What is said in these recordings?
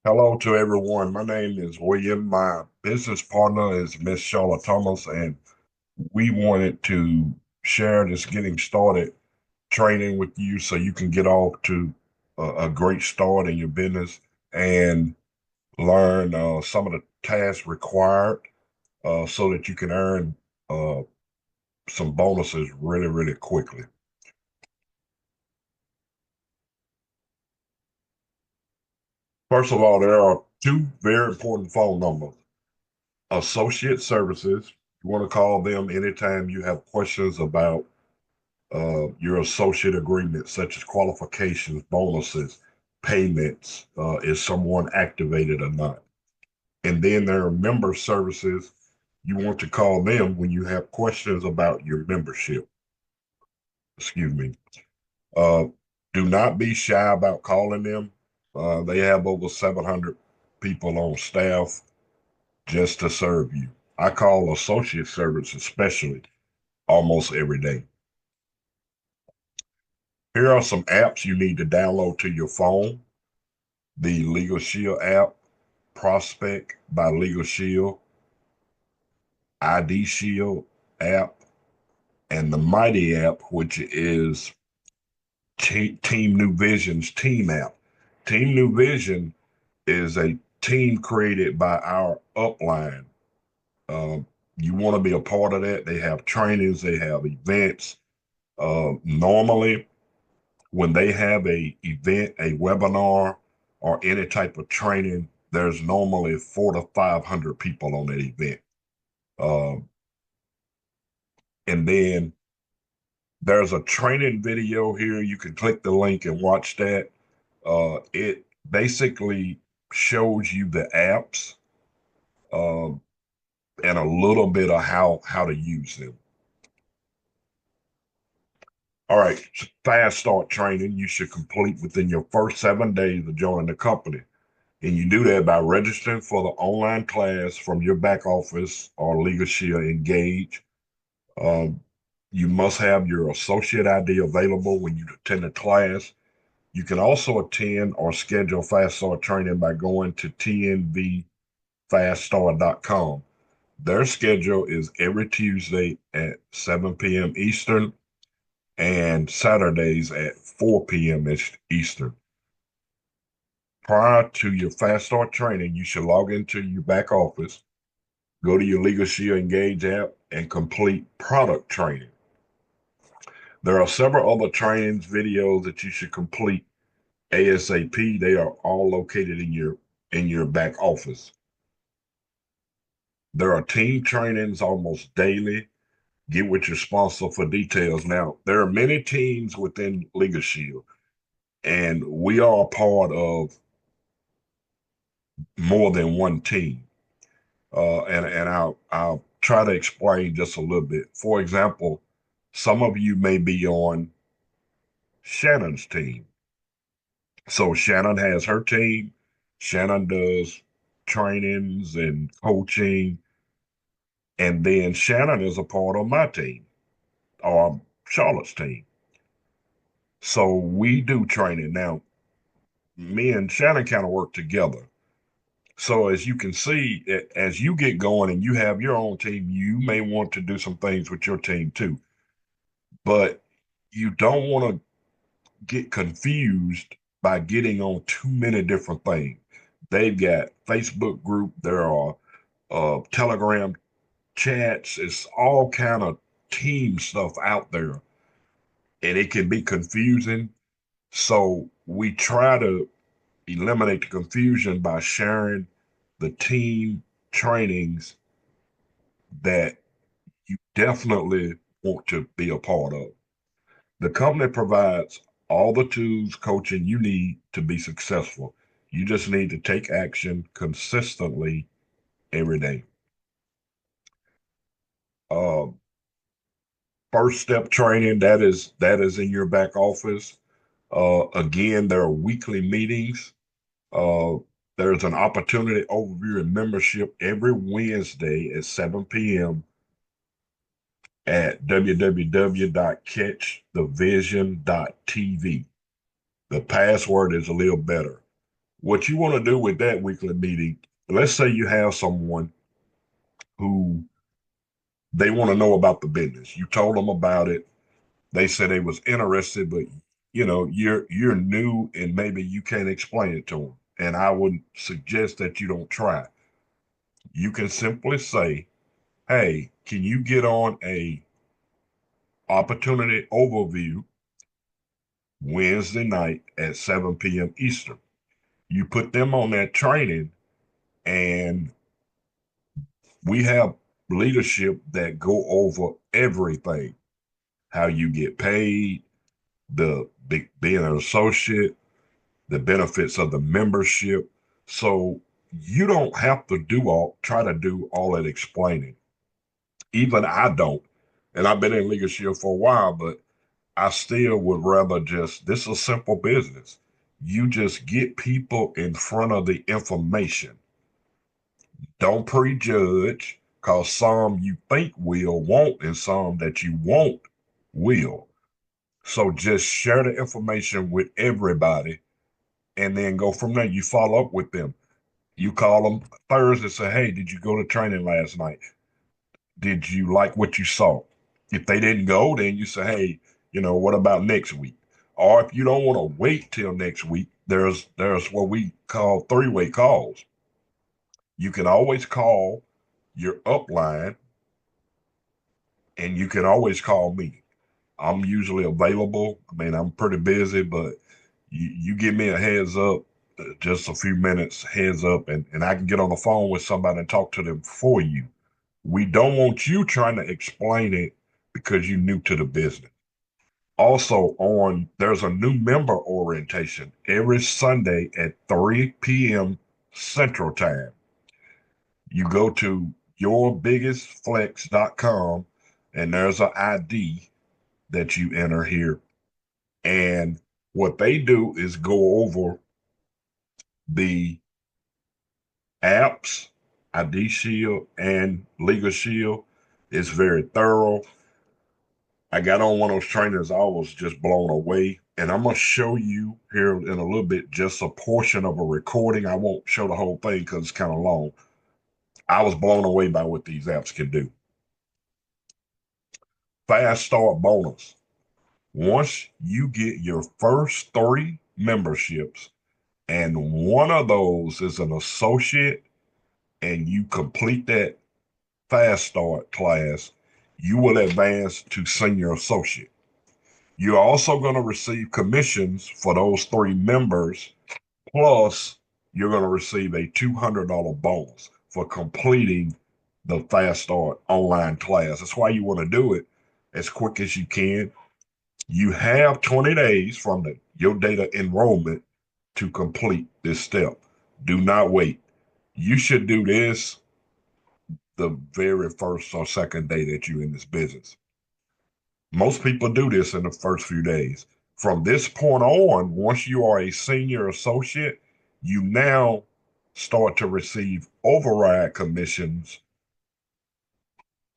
Hello to everyone. My name is William. My business partner is Miss Charlotte Thomas, and we wanted to share this getting started training with you so you can get off to a great start in your business and learn some of the tasks required so that you can earn uh, some bonuses really, really quickly. First of all, there are two very important phone numbers. Associate Services, you want to call them anytime you have questions about your associate agreement, such as qualifications, bonuses, payments, is someone activated or not. And then there are member services. You want to call them when you have questions about your membership. Excuse me. Uh, do not be shy about calling them. They have over 700 people on staff just to serve you. I call associate service especially almost every day. Here are some apps you need to download to your phone. The Legal Shield app, Prospect by Legal Shield, ID Shield app, and the Mighty app, which is Team New Vision's team app. Team New Vision is a team created by our upline. Um, you want to be a part of that. They have trainings, they have events. Normally, when they have a event, a webinar, or any type of training, there's normally 400 to 500 people on that event. Um, and then there's a training video here. You can click the link and watch that. It basically shows you the apps um, and a little bit of how to use them. All right, fast start training you should complete within your first 7 days of joining the company. And you do that by registering for the online class from your back office or Legal Shield Engage. Um, you must have your associate ID available when you attend the class. You can also attend or schedule Fast Start training by going to tnvfaststart.com. Their schedule is every Tuesday at 7 p.m. Eastern and Saturdays at 4 p.m. Eastern. Prior to your Fast Start training, you should log into your back office, go to your Legal Shield Engage app, and complete product training. There are several other trainings videos that you should complete ASAP. They are all located in your back office. There are team trainings almost daily. Get with your sponsor for details. Now, there are many teams within Legal Shield, and we are a part of more than one team. And I'll try to explain just a little bit. For example, some of you may be on Shannon's team. So Shannon has her team. Shannon does trainings and coaching, and then Shannon is a part of my team or Charlotte's team. So we do training now. Me and Shannon kind of work together. So as you can see, as you get going and you have your own team, you may want to do some things with your team too. But you don't want to get confused by getting on too many different things. They've got Facebook group, there are Telegram chats, it's all kind of team stuff out there, and it can be confusing. So we try to eliminate the confusion by sharing the team trainings that you definitely want to be a part of. The company provides all the tools coaching you need to be successful. You just need to take action consistently every day. Uh, First step training that is in your back office. Again, there are weekly meetings. Uh, there's an opportunity overview and membership every Wednesday at 7 p.m. at www.catchthevision.tv. The password is a little better. What you want to do with that weekly meeting, let's say you have someone who they want to know about the business. You told them about it. They said they was interested, but you're new and maybe you can't explain it to them. And I would suggest that you don't try. You can simply say, "Hey, can you get on a opportunity overview Wednesday night at 7 p.m. Eastern?" You put them on that training, and we have leadership that go over everything: how you get paid, being an associate, the benefits of the membership. So you don't have to try to do all that explaining. Even I don't. And I've been in leadership for a while, but I still would rather this is a simple business. You just get people in front of the information. Don't prejudge, because some you think won't, and some that you won't will. So just share the information with everybody and then go from there. You follow up with them. You call them Thursday, say, "Hey, did you go to training last night? Did you like what you saw?" If they didn't go, then you say, "Hey, what about next week?" Or if you don't want to wait till next week, there's what we call three-way calls. You can always call your upline, and you can always call me. I'm usually available. I mean, I'm pretty busy, but you give me a heads up, just a few minutes heads up, and I can get on the phone with somebody and talk to them for you. We don't want you trying to explain it because you're new to the business. Also, there's a new member orientation every Sunday at 3 p.m. Central Time. You go to yourbiggestflex.com, and there's an ID that you enter here. And what they do is go over the apps, ID Shield and Legal Shield. It's very thorough. I got on one of those trainers. I was just blown away. And I'm going to show you here in a little bit just a portion of a recording. I won't show the whole thing because it's kind of long. I was blown away by what these apps can do. Fast Start bonus. Once you get your first 3 memberships, and one of those is an associate, and you complete that Fast Start class, you will advance to senior associate. You're also going to receive commissions for those 3 members, plus you're going to receive a $200 bonus for completing the Fast Start online class. That's why you want to do it as quick as you can. You have 20 days from your data enrollment to complete this step. Do not wait. You should do this the very first or second day that you're in this business. Most people do this in the first few days. From this point on, once you are a senior associate, you now start to receive override commissions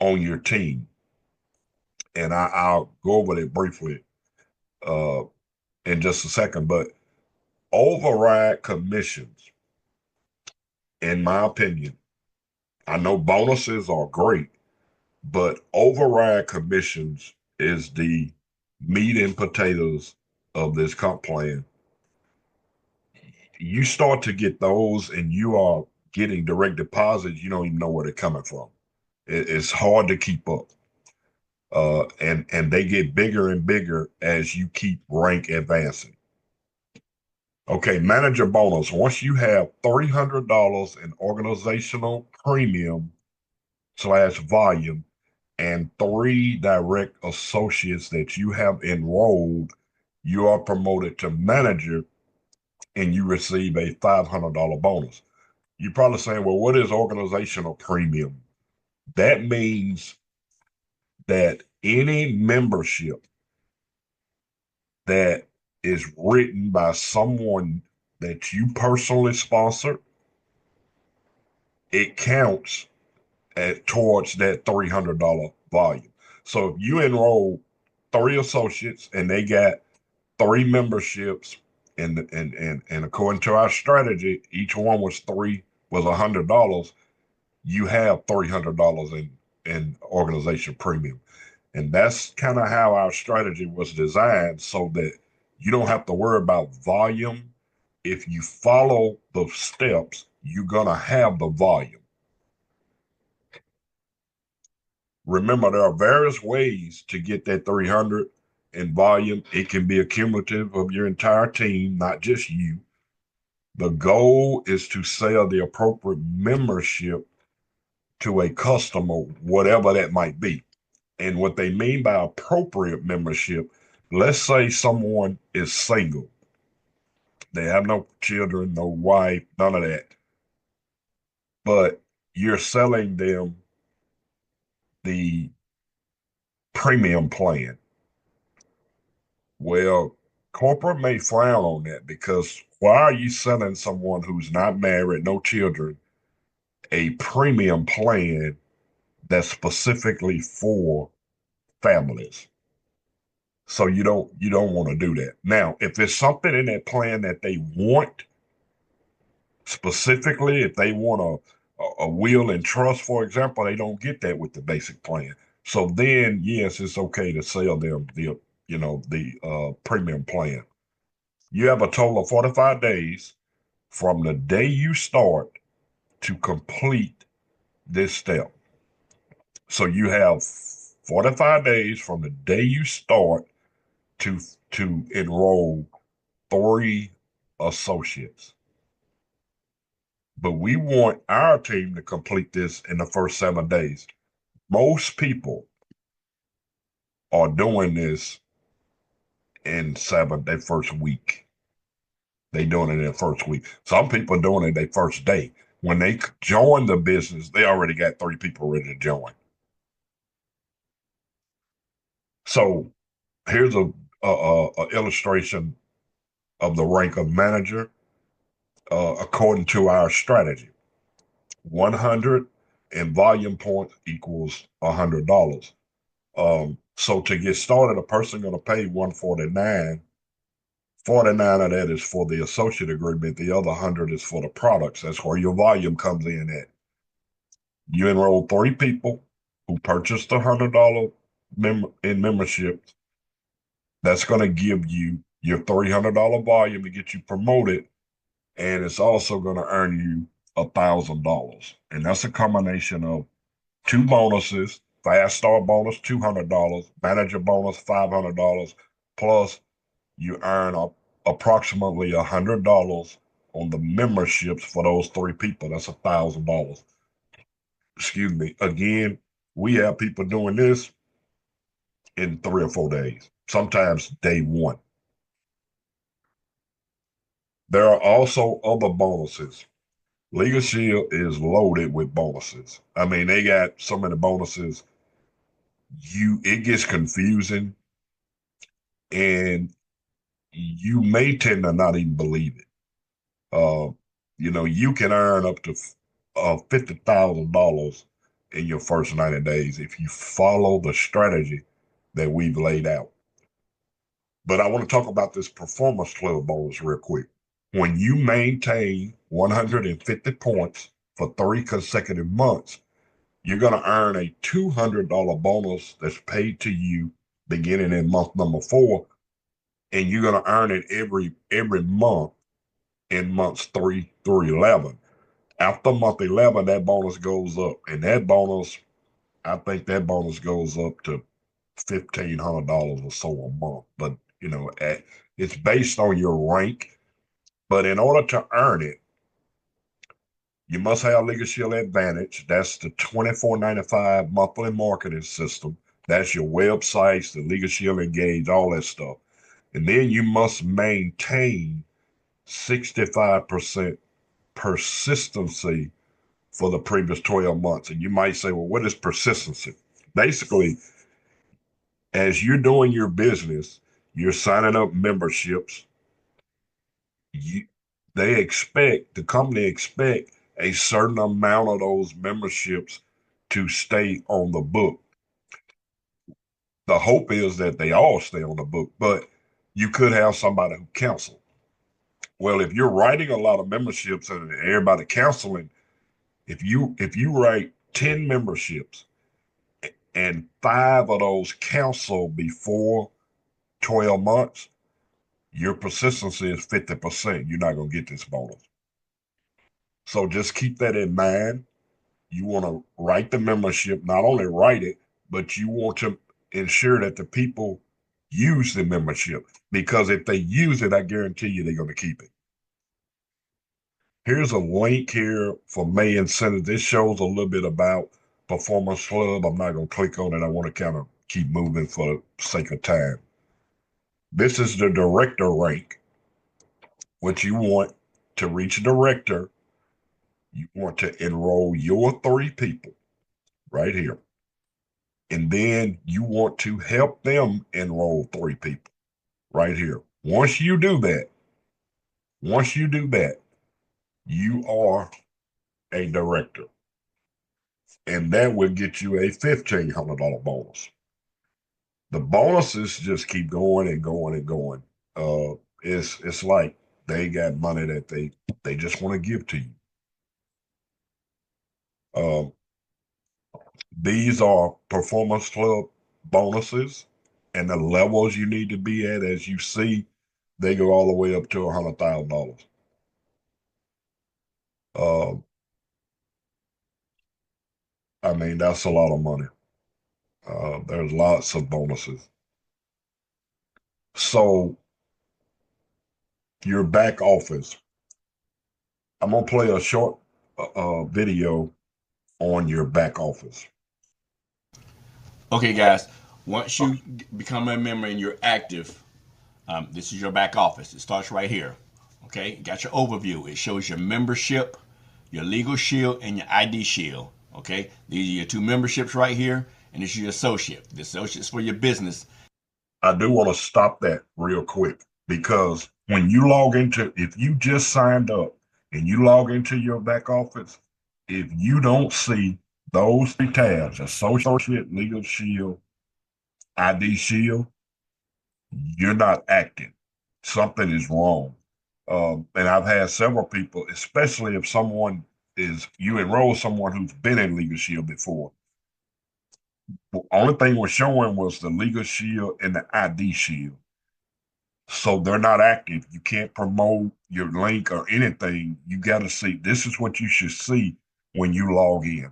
on your team. And I'll go over it briefly uh, in just a second. But override commissions, in my opinion, I know bonuses are great, but override commissions is the meat and potatoes of this comp plan. You start to get those and you are getting direct deposits, you don't even know where they're coming from. It's hard to keep up. And they get bigger and bigger as you keep rank advancing. Okay, manager bonus. Once you have $300 in organizational premium / volume and 3 direct associates that you have enrolled, you are promoted to manager and you receive a $500 bonus. You're probably saying, well, what is organizational premium? That means that any membership that is written by someone that you personally sponsor, it counts towards that $300 volume. So if you enroll 3 associates and they got 3 memberships And according to our strategy, each one was $100. You have $300 in organization premium. And that's kind of how our strategy was designed, so that you don't have to worry about volume. If you follow the steps, you're going to have the volume. Remember, there are various ways to get that 300 in volume. It can be a cumulative of your entire team, not just you. The goal is to sell the appropriate membership to a customer, whatever that might be. And what they mean by appropriate membership, let's say someone is single. They have no children, no wife, none of that. But you're selling them the premium plan. Well, corporate may frown on that, because why are you selling someone who's not married, no children, a premium plan that's specifically for families? So you don't want to do that. Now, if there's something in that plan that they want specifically, if they want a will and trust, for example, they don't get that with the basic plan. So then, yes, it's okay to sell them the premium plan. You have a total of 45 days from the day you start to complete this step. So you have 45 days from the day you start to enroll 3 associates. But we want our team to complete this in the first 7 days. Most people are doing this in their first week. They doing it in their first week. Some people are doing it their first day. When they join the business, they already got 3 people ready to join. So here's a illustration of the rank of manager according to our strategy. 100 in volume points equals $100. So to get started, a person going to pay 149. 49 of that is for the associate agreement. The other 100 is for the products. That's where your volume comes in at. You enroll 3 people who purchased $100 in membership. That's going to give you your $300 volume to get you promoted, and it's also going to earn you $1,000. And that's a combination of 2 bonuses: fast start bonus $200, manager bonus $500, plus you earn approximately $100 on the memberships for those 3 people. That's $1,000. Excuse me. Again, we have people doing this in 3 or 4 days, sometimes day one. There are also other bonuses. Legal Shield is loaded with bonuses. I mean, they got so many bonuses. It gets confusing, and you may tend to not even believe it. Uh, you can earn up to $50,000 in your first 90 days if you follow the strategy that we've laid out. But I want to talk about this Performance Club bonus real quick. When you maintain 150 points for 3 consecutive months, you're going to earn a $200 bonus that's paid to you beginning in month number 4, and you're going to earn it every month in months 3 through 11. After month 11, that bonus goes up, and I think that bonus goes up to $1,500 or so a month. But it's based on your rank. But in order to earn it, you must have Legal Shield Advantage. That's the $24.95 monthly marketing system. That's your websites, the Legal Shield Engage, all that stuff. And then you must maintain 65% persistency for the previous 12 months. And you might say, well, what is persistency? Basically, as you're doing your business, you're signing up memberships. You, the company expect a certain amount of those memberships to stay on the book. The hope is that they all stay on the book, but you could have somebody who cancels. Well, if you're writing a lot of memberships and everybody canceling, if you write 10 memberships and 5 of those cancel before 12 months, your persistency is 50%. You're not going to get this bonus. So just keep that in mind. You want to write the membership, not only write it, but you want to ensure that the people use the membership, because if they use it, I guarantee you they're going to keep it. Here's a link here for May incentive. This shows a little bit about Performance Club. I'm not going to click on it. I want to kind of keep moving for the sake of time. This is the director rank, which you want to reach director. You want to enroll your 3 people right here. And then you want to help them enroll 3 people right here. Once you do that, you are a director. And that will get you a $1,500 bonus. The bonuses just keep going and going and going. It's like they got money that they just want to give to you. These are Performance Club bonuses, and the levels you need to be at, as you see, they go all the way up to $100,000. I mean, that's a lot of money. There's lots of bonuses. So your back office, I'm gonna play a short video on your back office. Okay, guys, once you become a member and you're active, this is your back office. It starts right here. Okay, you got your overview. It shows your membership, your legal shield, and your ID shield. Okay, these are your 2 memberships right here, and this is your associate. The associate's for your business. I do want to stop that real quick, because when you log into, if you just signed up and you log into your back office, if you don't see those 3 tabs, associate, legal shield, ID shield, you're not active. Something is wrong. And I've had several people, especially if you enroll someone who's been in Legal Shield before. The only thing we're showing was the Legal Shield and the ID Shield. So they're not active. You can't promote your link or anything. You got to see, this is what you should see when you log in.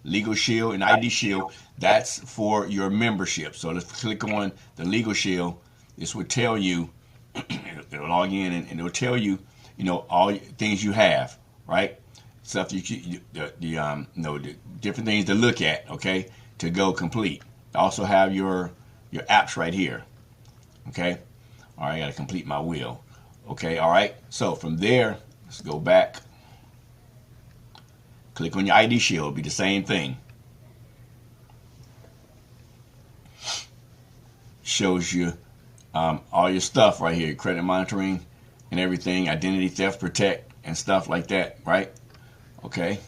Legal Shield and ID Shield, that's for your membership. So let's click on the Legal Shield. This will tell you, it'll log in and it'll tell you, all things you have, right? Stuff the different things to look at, okay, to go complete. Also have your apps right here, okay. All right, I got to complete my wheel. Okay, all right. So from there, let's go back. Click on your ID shield. It'll be the same thing. Shows you all your stuff right here, credit monitoring and everything, identity theft protect and stuff like that, right? Okay.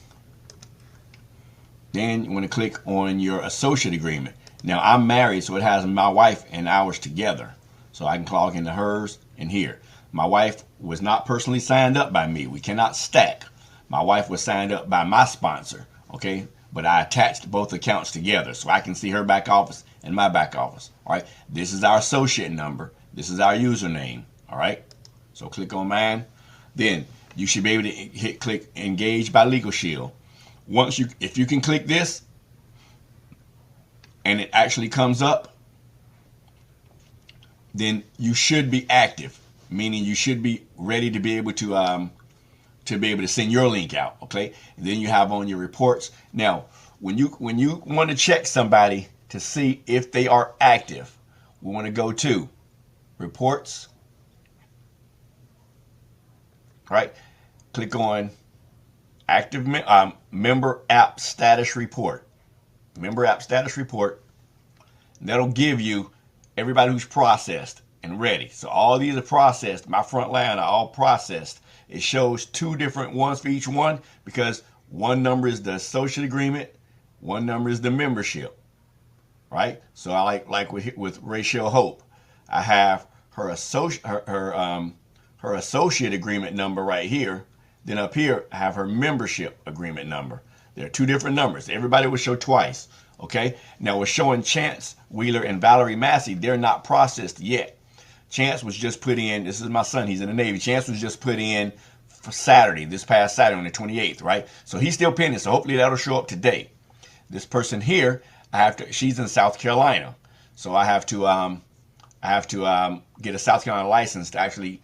Then you want to click on your associate agreement. Now I'm married, so it has my wife and ours together. So I can log into hers and here. My wife was not personally signed up by me. We cannot stack. My wife was signed up by my sponsor, okay? But I attached both accounts together so I can see her back office and my back office, all right? This is our associate number. This is our username, all right? So click on mine. Then you should be able to click Engage by Legal Shield. If you can click this and it actually comes up, then you should be active, meaning you should be ready to be able to send your link out, okay? And then you have on your reports. Now, when you want to check somebody to see if they are active, we want to go to reports, right? Click on active member app status report. Member app status report. That'll give you everybody who's processed and ready. So all these are processed. My front line are all processed. It shows 2 different ones for each one because one number is the associate agreement, one number is the membership, right? So I like with Rachel Hope, I have her associate agreement number right here. Then up here, I have her membership agreement number. There are two different numbers. Everybody will show twice. Okay. Now we're showing Chance Wheeler and Valerie Massey. They're not processed yet. Chance was just put in. This is my son. He's in the Navy. Chance was just put in for Saturday, this past Saturday on the 28th, right? So he's still pending. So hopefully that'll show up today. This person here, she's in South Carolina. So I have to get a South Carolina license to actually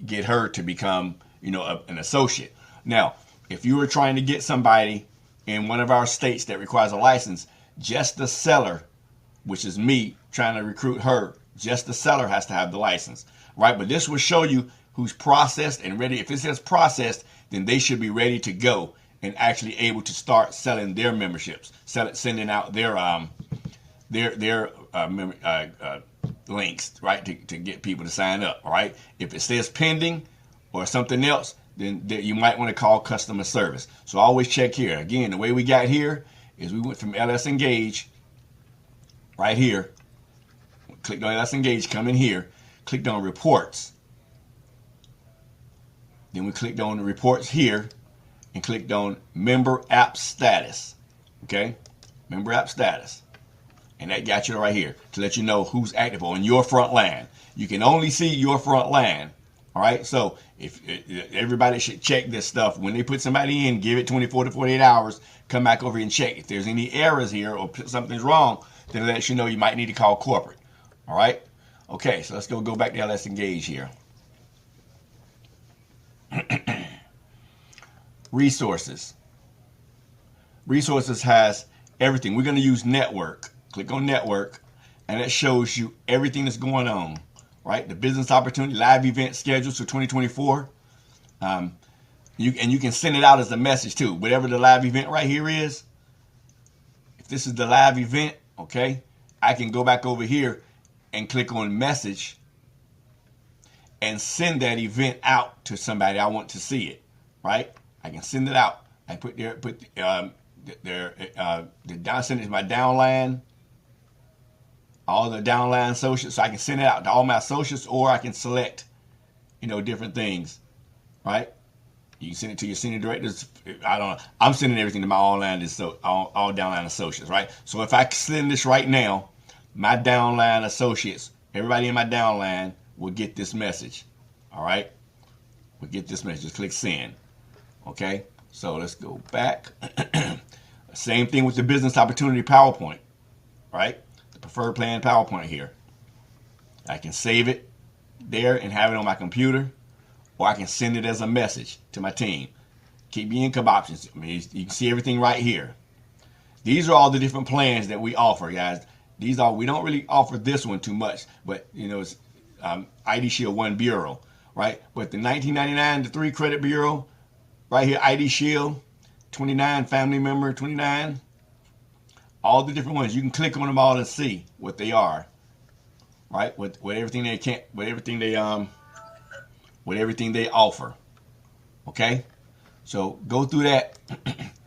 get her to become, an associate. Now, if you were trying to get somebody in one of our states that requires a license, just the seller, which is me trying to recruit her, just the seller has to have the license, right? But this will show you who's processed and ready. If it says processed, then they should be ready to go and actually able to start selling their memberships, sending out their links, right, to get people to sign up. All right. If it says pending or something else, then you might want to call customer service. So always check here. Again, the way we got here is we went from LS Engage right here. Clicked on LS Engage, come in here, clicked on reports. Then we clicked on the reports here and clicked on member app status. Okay, member app status. And that got you right here to let you know who's active on your front line. You can only see your front line. All right. So if everybody should check this stuff when they put somebody in, give it 24 to 48 hours, come back over and check. If there's any errors here or something's wrong, then it lets you know you might need to call corporate. All right. Okay. So let's go back to LS Engage here. Resources. Resources has everything. We're going to use network. Click on network, and it shows you everything that's going on, right? The business opportunity, live event schedules for 2024. You can send it out as a message too. Whatever the live event right here is, if this is the live event, okay, I can go back over here and click on message and send that event out to somebody I want to see it, right? I can send it out. I send it to my downline, all the downline associates, so I can send it out to all my associates, or I can select, different things, right? You can send it to your senior directors. I don't know. I'm sending everything to my all downline associates, right? So if I send this right now, my downline associates, everybody in my downline will get this message, all right? We'll get this message. Just click send, okay? So let's go back. Same thing with the business opportunity PowerPoint, right? The preferred plan PowerPoint here. I can save it there and have it on my computer, or I can send it as a message to my team. Keep your income options. I mean, you can see everything right here. These are all the different plans that we offer, guys. We don't really offer this one too much, but it's ID Shield 1 Bureau, right? But the $19.99, the 3 credit bureau, right here, ID Shield 29, family member 29, all the different ones. You can click on them all and see what they are, right? With everything they offer. Okay, so go through that,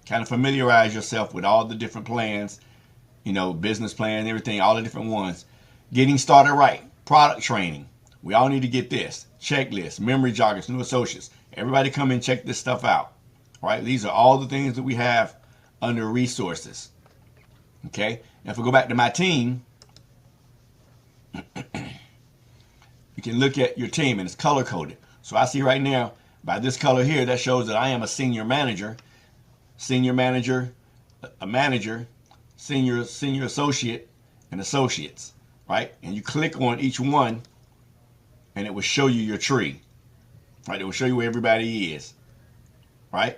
kind of familiarize yourself with all the different plans, business plan, everything, all the different ones. Getting started right, product training. We all need to get this. Checklist, memory joggers, new associates. Everybody come and check this stuff out. All right, these are all the things that we have under resources. Okay, now if we go back to my team, you can look at your team and it's color coded. So I see right now by this color here, that shows that I am a senior manager, a manager, senior associate, and associates, right? And you click on each one and it will show you your tree, right? It will show you where everybody is, right?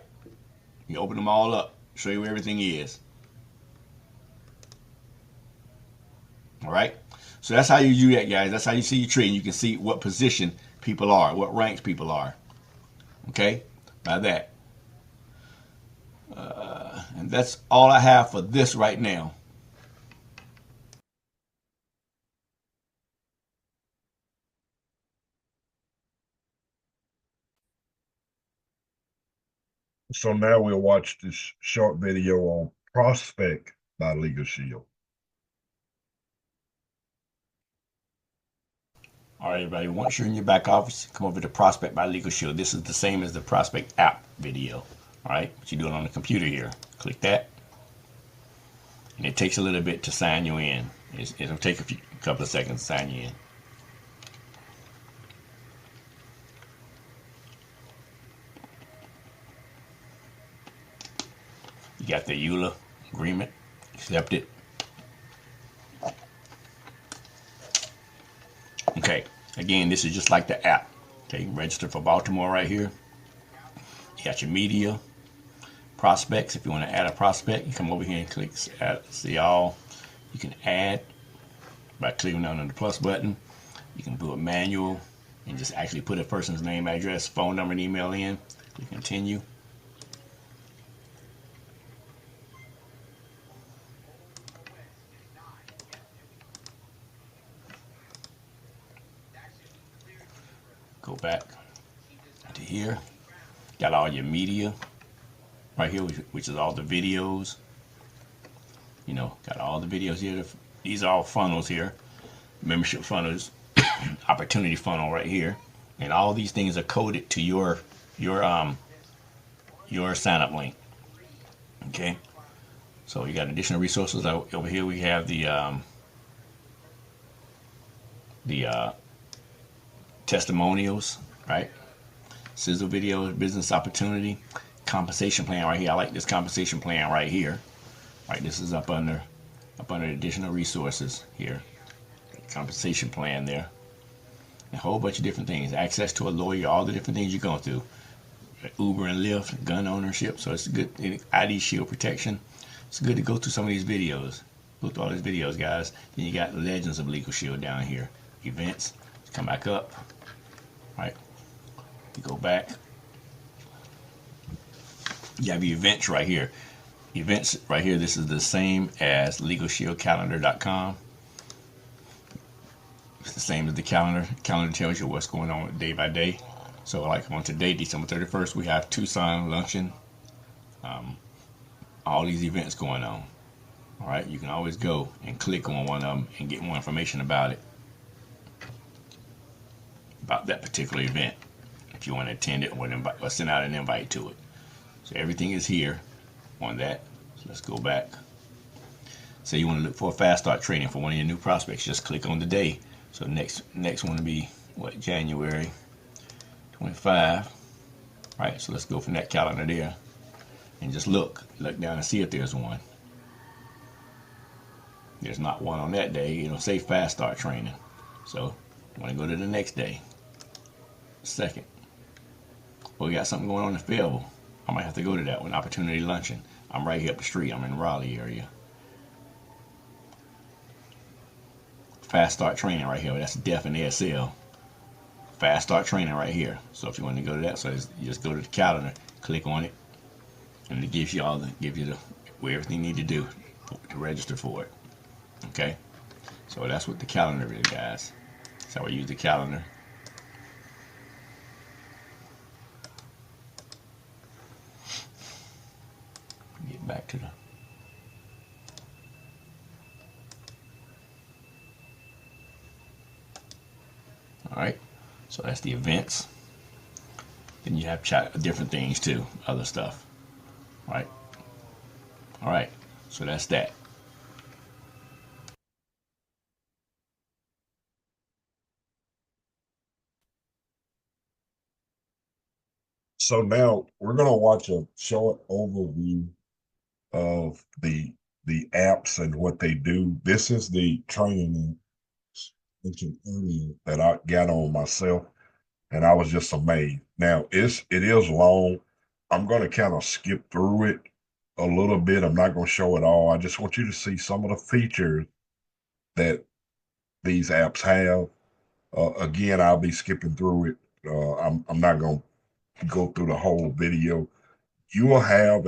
You open them all up, show you where everything is. All right. So that's how you do that, guys. That's how you see your tree, and you can see what position people are, what ranks people are. Okay, by that. And that's all I have for this right now. So now we'll watch this short video on Prospect by Legal Shield. All right, everybody. Once you're in your back office, come over to Prospect by Legal Shield. This is the same as the Prospect app video. All right, but you do it on the computer here. Click that, and it takes a little bit to sign you in. It'll take a couple of seconds to sign you in. You got the EULA agreement. Accept it. Okay. Again, this is just like the app. Okay, register for Baltimore right here. You got your media, prospects. If you want to add a prospect, you come over here and click add, see all. You can add by clicking on the plus button. You can do it manual and just actually put a person's name, address, phone number, and email in. Click continue. Go back to here. Got all your media right here, which is all the videos. You know, got all the videos here. These are all funnels here. Membership funnels, opportunity funnel right here, and all these things are coded to your sign up link. Okay, so you got additional resources over here. We have the testimonials, right? Sizzle videos, business opportunity, compensation plan right here. I like this compensation plan right here. Right, this is up under additional resources here. Compensation plan there. A whole bunch of different things. Access to a lawyer, all the different things you're going through. Uber and Lyft, gun ownership. So it's good. ID shield protection. It's good to go through some of these videos. Go through all these videos, guys. Then you got Legends of Legal Shield down here. Events. Come back up. Right. You go back. You have your events right here. Events right here. This is the same as LegalShieldCalendar.com. It's the same as the calendar. Calendar tells you what's going on day by day. So like on today, December 31st, we have Tucson luncheon. All these events going on. All right, you can always go and click on one of them and get more information about it, about that particular event, if you want to attend it or send out an invite to it. So everything is here on that. So let's go back. Say you want to look for a fast start training for one of your new prospects, just click on the day. So next one will be what, January 25, right? So let's go from that calendar there and just look down and see if there's one. There's not one on that day. It'll say fast start training. So I want to go to the next day, second. Well, we got something going on in Fayetteville. I might have to go to that one. Opportunity luncheon. I'm right here up the street. I'm in the Raleigh area. Fast start training right here. That's DEF and ASL. Fast start training right here. So if you want to go to that, so you just go to the calendar, click on it, and it gives you where everything you need to do to register for it. Okay, so that's what the calendar is, guys. That's how I use the calendar. Get back to the. All right, so that's the events. Then you have different things too, other stuff. Right. All right, so that's that. So now we're going to watch a short overview of the apps and what they do. This is the training mentioned earlier that I got on myself, and I was just amazed. Now it is long. I'm going to kind of skip through it a little bit. I'm not going to show it all. I just want you to see some of the features that these apps have. Again, I'll be skipping through it. I'm not going to go through the whole video. You will have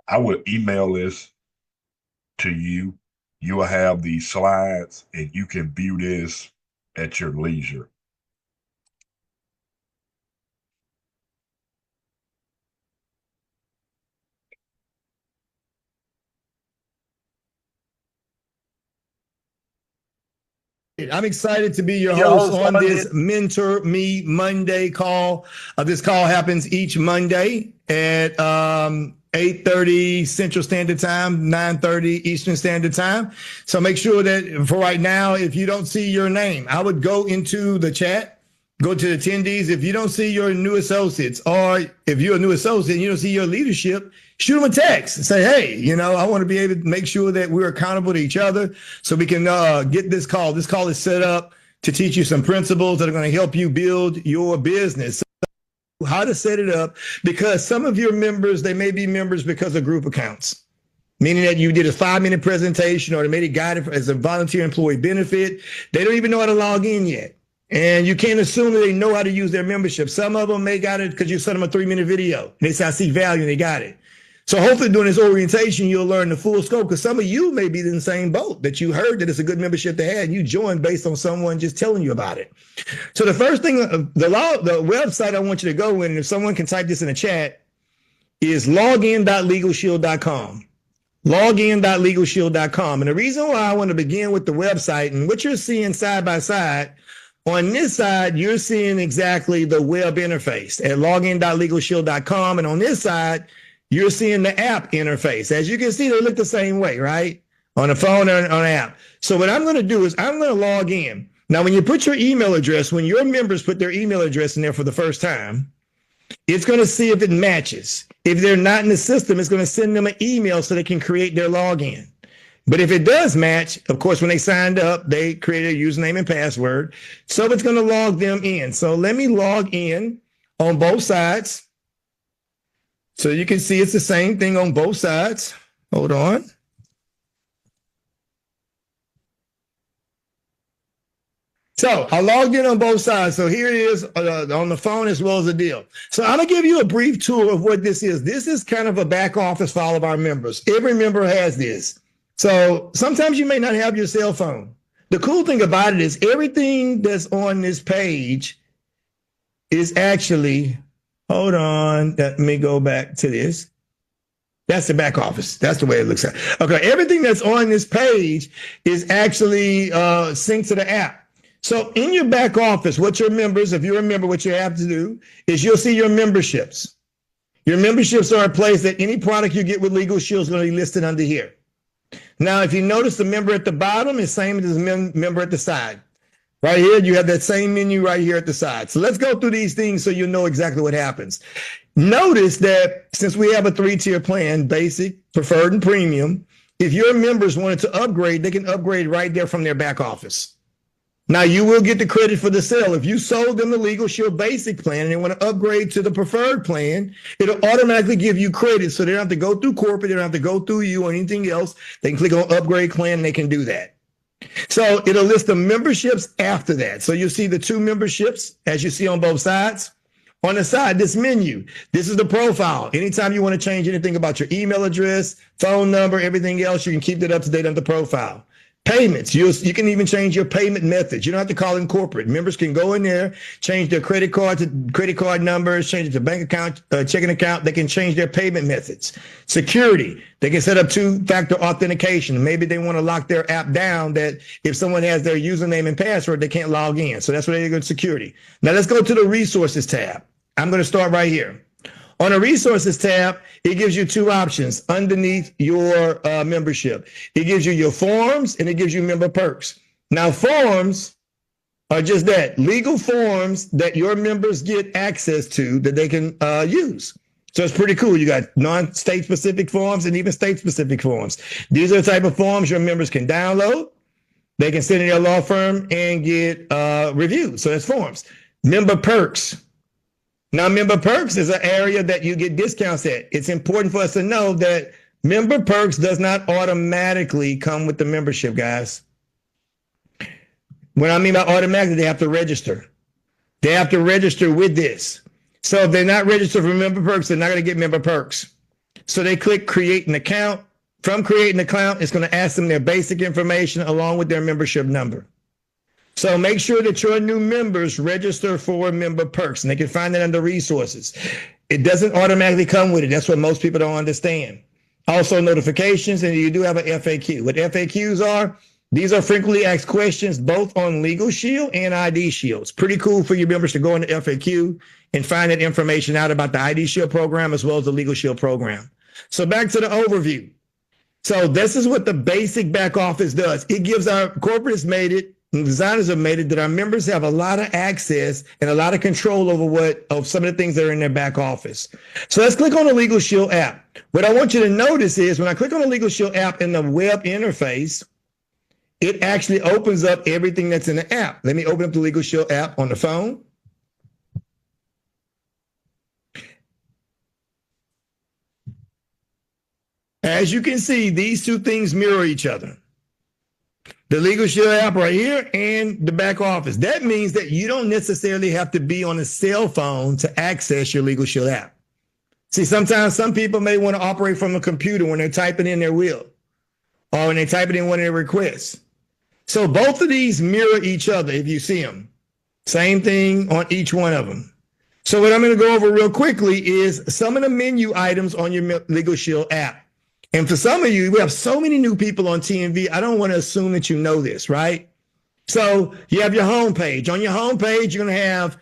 I would email this to you. You will have these slides and you can view this at your leisure. I'm excited to be your host on this Mentor Me Monday call. This call happens each Monday at 8:30 Central Standard Time, 9:30 Eastern Standard Time. So make sure that for right now, if you don't see your name, I would go into the chat, go to the attendees. If you don't see your new associates, or if you're a new associate and you don't see your leadership, shoot them a text and say, hey, I want to be able to make sure that we're accountable to each other so we can get this call. This call is set up to teach you some principles that are going to help you build your business. How to set it up, because some of your members, they may be members because of group accounts, meaning that you did a 5-minute presentation or they made it guided as a volunteer employee benefit. They don't even know how to log in yet. And you can't assume that they know how to use their membership. Some of them may got it because you sent them a 3-minute video. And they say, I see value, and they got it. So hopefully during this orientation, you'll learn the full scope, because some of you may be in the same boat, that you heard that it's a good membership to have, and you joined based on someone just telling you about it. So the first thing, the website I want you to go in, and if someone can type this in the chat, is login.legalshield.com. Login.legalshield.com. And the reason why I want to begin with the website, and what you're seeing side by side, on this side, you're seeing exactly the web interface at login.legalshield.com. And on this side, you're seeing the app interface. As you can see, they look the same way, right? On the phone or on an app. So what I'm going to do is I'm going to log in. Now, when you put your email address, when your members put their email address in there for the first time, it's going to see if it matches. If they're not in the system, it's going to send them an email so they can create their login. But if it does match, of course, when they signed up, they created a username and password. So it's going to log them in. So let me log in on both sides. So you can see it's the same thing on both sides. Hold on. So I logged in on both sides. So here it is on the phone as well as the deal. So I'm going to give you a brief tour of what this is. This is kind of a back office for all of our members. Every member has this. So sometimes you may not have your cell phone. The cool thing about it is everything that's on this page is actually, hold on, let me go back to this. That's the back office. That's the way it looks like. Okay, everything that's on this page is actually synced to the app. So in your back office, what your members, if you're a member, what you have to do is you'll see your memberships. Your memberships are a place that any product you get with Legal Shield is going to be listed under here. Now, if you notice, the member at the bottom is same as the member at the side. Right here, you have that same menu right here at the side. So let's go through these things so you know exactly what happens. Notice that since we have a 3-tier plan, basic, preferred, and premium, if your members wanted to upgrade, they can upgrade right there from their back office. Now, you will get the credit for the sale. If you sold them the Legal Shield basic plan and they want to upgrade to the preferred plan, it'll automatically give you credit. So they don't have to go through corporate. They don't have to go through you or anything else. They can click on upgrade plan and they can do that. So it'll list the memberships after that. So you'll see the 2 memberships as you see on both sides. On the side, this menu, this is the profile. Anytime you want to change anything about your email address, phone number, everything else, you can keep that up to date on the profile. Payments, you can even change your payment methods. You don't have to call in corporate. Members can go in there, change their credit card to credit card numbers, change it to bank account, checking account. They can change their payment methods. Security, they can set up 2-factor authentication. Maybe they want to lock their app down that if someone has their username and password, they can't log in. So that's where they go to security. Now let's go to the resources tab. I'm going to start right here. On the resources tab, it gives you 2 options underneath your membership. It gives you your forms and it gives you member perks. Now, forms are just that, legal forms that your members get access to that they can use. So it's pretty cool. You got non-state specific forms and even state specific forms. These are the type of forms your members can download. They can send in their law firm and get reviewed. So that's forms. Member perks. Now, member perks is an area that you get discounts at. It's important for us to know that member perks does not automatically come with the membership, guys. What I mean by automatically, they have to register. They have to register with this. So if they're not registered for member perks, they're not going to get member perks. So they click create an account. From creating an account, it's going to ask them their basic information along with their membership number. So make sure that your new members register for member perks, and they can find that under resources. It doesn't automatically come with it. That's what most people don't understand. Also notifications, and you do have an FAQ. What FAQs are, These are frequently asked questions both on Legal Shield and ID Shield. It's pretty cool for your members to go into FAQ and find that information out about the ID Shield program as well as the Legal Shield program. So back to the overview. So this is what the basic back office does. It gives our corporates made it, and designers have made it that our members have a lot of access and a lot of control over some of the things that are in their back office. So let's click on the Legal Shield app. What I want you to notice is when I click on the Legal Shield app in the web interface, it actually opens up everything that's in the app. Let me open up the Legal Shield app on the phone. As you can see, these two things mirror each other. The Legal Shield app right here and the back office. That means that you don't necessarily have to be on a cell phone to access your Legal Shield app. See, sometimes some people may want to operate from a computer when they're typing in their will or when they're typing in one of their requests. So both of these mirror each other if you see them. Same thing on each one of them. So what I'm going to go over real quickly is some of the menu items on your Legal Shield app. And for some of you, we have so many new people on TNV, I don't want to assume that you know this, right? So you have your home page. On your home page, you're going to have,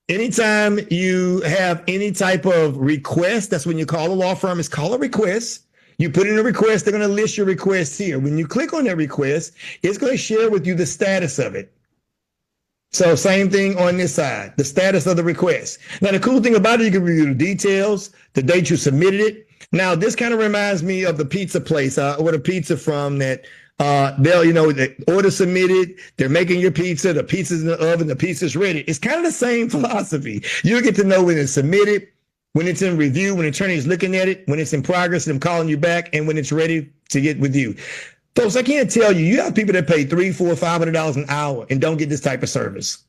anytime you have any type of request, that's when you call a law firm, it's called a request. You put in a request, they're going to list your requests here. When you click on that request, it's going to share with you the status of it. So same thing on this side, the status of the request. Now, the cool thing about it, you can review the details, the date you submitted it. Now, this kind of reminds me of the pizza place, or the pizza from that they'll, the order submitted, they're making your pizza, the pizza's in the oven, the pizza's ready. It's kind of the same philosophy. You get to know when it's submitted, when it's in review, when the attorney is looking at it, when it's in progress, them calling you back, and when it's ready to get with you. Folks, I can't tell you, you have people that pay $300, $400, $500 an hour and don't get this type of service.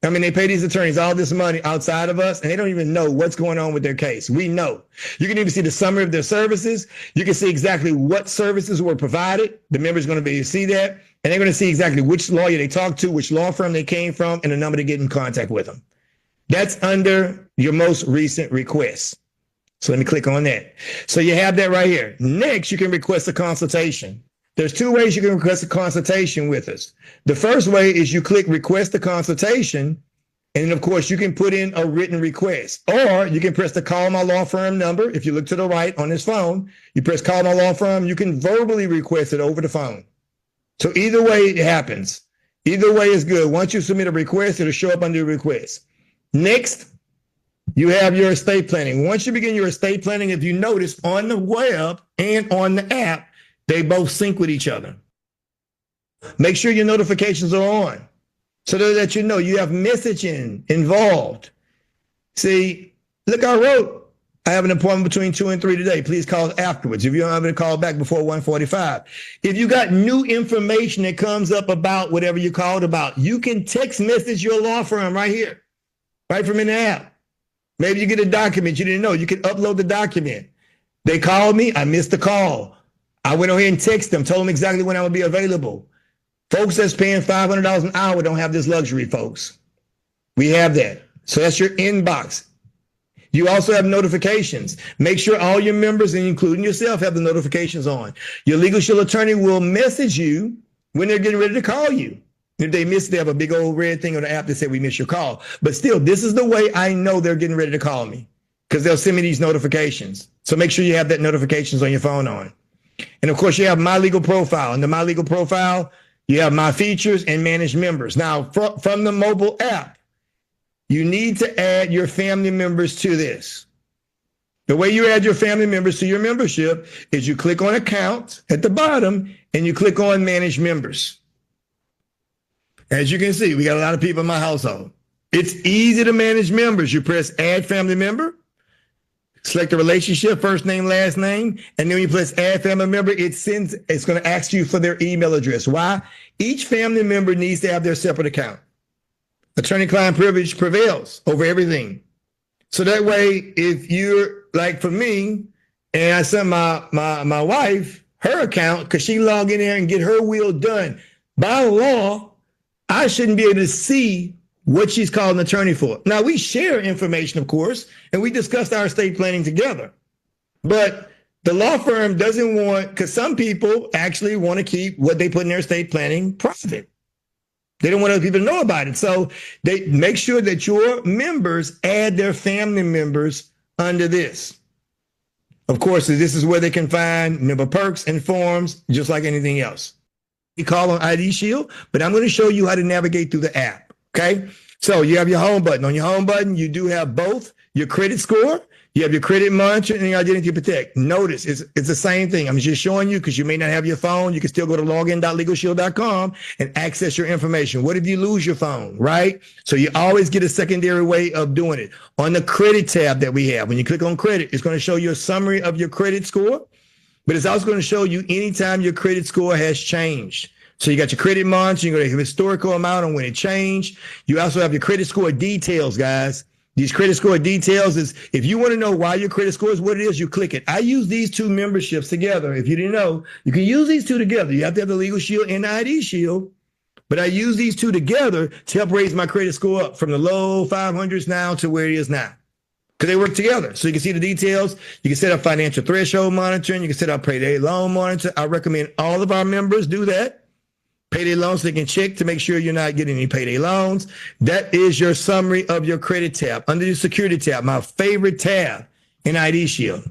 I mean, they pay these attorneys all this money outside of us, and they don't even know what's going on with their case. We know. You can even see the summary of their services. You can see exactly what services were provided. The member's going to be able to see that, and they're going to see exactly which lawyer they talked to, which law firm they came from, and the number to get in contact with them. That's under your most recent requests. So let me click on that. So you have that right here. Next, you can request a consultation. There's two ways you can request a consultation with us. The first way is you click request a consultation, and then of course you can put in a written request, or you can press the call my law firm number. If you look to the right on this phone, you press call my law firm, you can verbally request it over the phone. So either way it happens. Either way is good. Once you submit a request, it'll show up under your request. Next, you have your estate planning. Once you begin your estate planning, if you notice on the web and on the app, they both sync with each other. Make sure your notifications are on so that you know you have messaging involved. See, look, I wrote, I have an appointment between 2 and 3 today. Please call afterwards. If you don't have to call back before 1:45. If you got new information that comes up about whatever you called about, you can text message your law firm right here, right from in the app. Maybe you get a document you didn't know. You can upload the document. They called me. I missed the call. I went ahead and texted them, told them exactly when I would be available. Folks that's paying $500 an hour don't have this luxury, folks. We have that. So that's your inbox. You also have notifications. Make sure all your members, and including yourself, have the notifications on. Your Legal Shield attorney will message you when they're getting ready to call you. If they miss, they have a big old red thing on the app that said we missed your call. But still, this is the way I know they're getting ready to call me, because they'll send me these notifications. So make sure you have that notifications on your phone on. And of course, you have My Legal Profile. And the My Legal Profile, you have My Features and Manage Members. Now, from the mobile app, you need to add your family members to this. The way you add your family members to your membership is you click on Account at the bottom and you click on Manage Members. As you can see, we got a lot of people in my household. It's easy to manage members. You press Add Family Member, select the relationship, first name, last name, and then when you press Add Family Member, it's going to ask you for their email address. Why? Each family member needs to have their separate account. Attorney-client privilege prevails over everything. So that way, if you're like for me, and I sent my wife her account because she log in there and get her will done, by law, I shouldn't be able to see what she's called an attorney for. Now, we share information, of course, and we discussed our estate planning together. But The law firm doesn't want, because some people actually want to keep what they put in their estate planning private. They don't want other people to know about it. So they make sure that your members add their family members under this. Of course, this is where they can find member perks and forms, just like anything else. You call on ID Shield, but I'm going to show you how to navigate through the app. Okay. So you have your home button. On your home button, you do have both your credit score, you have your credit monitor, and your identity protect. Notice it's the same thing. I'm just showing you because you may not have your phone. You can still go to login.legalshield.com and access your information. What if you lose your phone, right? So you always get a secondary way of doing it. On the credit tab that we have, when you click on credit, it's going to show you a summary of your credit score, but it's also going to show you anytime your credit score has changed. So you got your credit monitor, you got a historical amount on when it changed. You also have your credit score details, guys. These credit score details is, if you want to know why your credit score is what it is, you click it. I use these two memberships together. If you didn't know, you can use these two together. You have to have the Legal Shield and the ID Shield, but I use these two together to help raise my credit score up from the low 500s now to where it is now, because they work together. So you can see the details. You can set up financial threshold monitoring. You can set up payday loan monitor. I recommend all of our members do that. Payday loans, so they can check to make sure you're not getting any payday loans. That is your summary of your credit tab. Under the security tab, my favorite tab in ID Shield.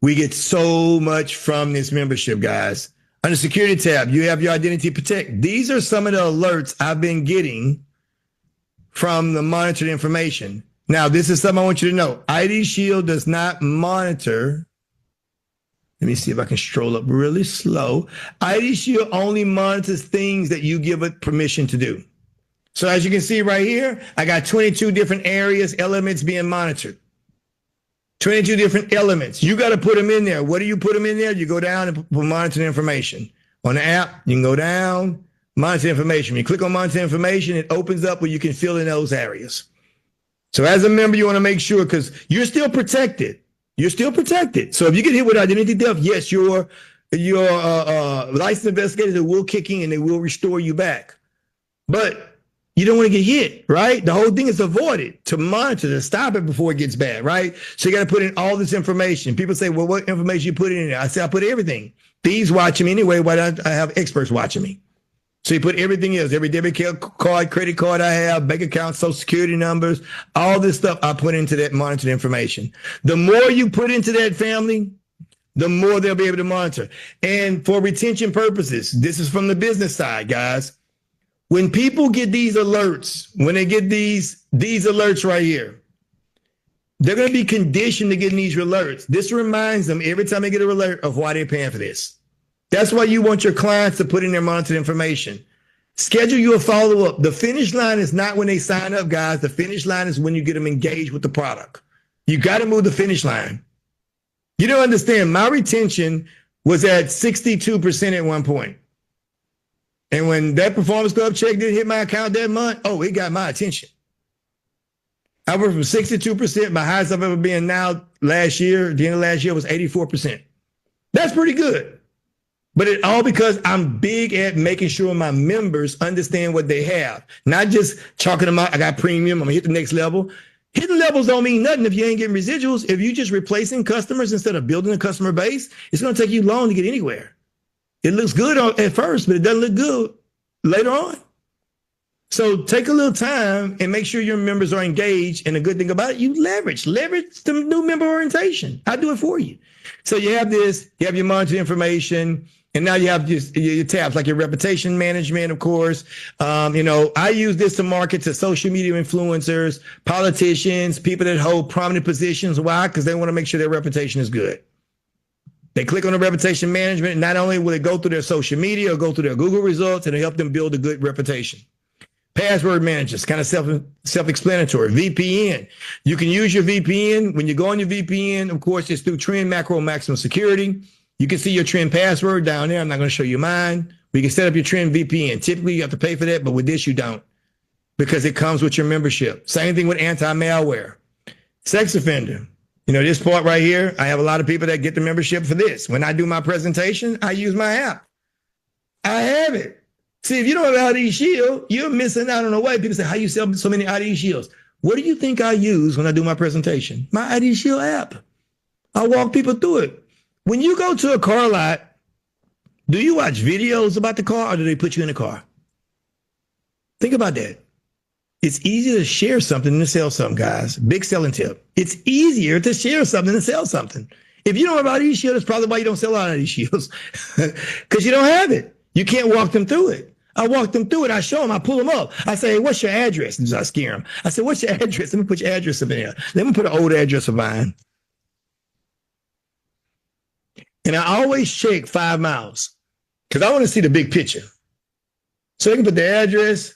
We get so much from this membership, guys. Under security tab, you have your identity protect. These are some of the alerts I've been getting from the monitored information. Now, this is something I want you to know. ID Shield does not monitor. Let me see if I can stroll up really slow. ID Shield only monitors things that you give it permission to do. So as you can see right here, I got 22 different areas, elements being monitored. 22 different elements. You got to put them in there. What do you put them in there? You go down and put monitor information. On the app, you can go down, monitor information. When you click on monitor information, it opens up where you can fill in those areas. So as a member, you want to make sure, because you're still protected. You're still protected. So if you get hit with identity theft, yes, your licensed investigators will kick in and they will restore you back. But you don't want to get hit, right? The whole thing is avoid it, to monitor, to stop it before it gets bad, right? So you got to put in all this information. People say, well, what information you put in there? I say, I put everything. Thieves watching me anyway. Why don't I have experts watching me? So you put everything else, every debit card, credit card I have, bank account, social security numbers, all this stuff I put into that monitored information. The more you put into that family, the more they'll be able to monitor. And for retention purposes, this is from the business side, guys. When people get these alerts, when they get these alerts right here, they're going to be conditioned to getting these alerts. This reminds them every time they get an alert of why they're paying for this. That's why you want your clients to put in their monitored information. Schedule your follow-up. The finish line is not when they sign up, guys. The finish line is when you get them engaged with the product. You got to move the finish line. You don't understand. My retention was at 62% at one point. And when that Performance Club check didn't hit my account that month, oh, it got my attention. I went from 62%. My highest I've ever been now last year, the end of last year, was 84%. That's pretty good. But it all because I'm big at making sure my members understand what they have. Not just chalking them out. I got premium. I'm going to hit the next level. Hitting levels don't mean nothing if you ain't getting residuals. If you're just replacing customers instead of building a customer base, it's going to take you long to get anywhere. It looks good at first, but it doesn't look good later on. So take a little time and make sure your members are engaged. And the good thing about it, you leverage the new member orientation. I do it for you. So you have this, you have your monitored information. And now you have your tabs, like your reputation management, of course. I use this to market to social media influencers, politicians, people that hold prominent positions. Why? Because they want to make sure their reputation is good. They click on the reputation management, and not only will it go through their social media or go through their Google results, and it'll help them build a good reputation. Password managers, kind of self-explanatory. VPN. You can use your VPN. When you go on your VPN, of course, it's through Trend Macro Maximum Security. You can see your Trend password down there. I'm not going to show you mine. We can set up your Trend VPN. Typically, you have to pay for that, but with this, you don't, because it comes with your membership. Same thing with anti-malware. Sex offender. This part right here, I have a lot of people that get the membership for this. When I do my presentation, I use my app. I have it. See, if you don't have ID Shield, you're missing out on the way. People say, how you sell so many ID Shields? What do you think I use when I do my presentation? My ID Shield app. I walk people through it. When you go to a car lot, do you watch videos about the car or do they put you in the car? Think about that. It's easier to share something than to sell something, guys. Big selling tip. It's easier to share something than sell something. If you don't know about e-shield, that's probably why you don't sell a lot of these shields. Because you don't have it. You can't walk them through it. I walk them through it. I show them. I pull them up. I say, hey, what's your address? And I scare them. I say, what's your address? Let me put your address up in there. Let me put an old address of mine. And I always check 5 miles because I want to see the big picture. So they can put the address,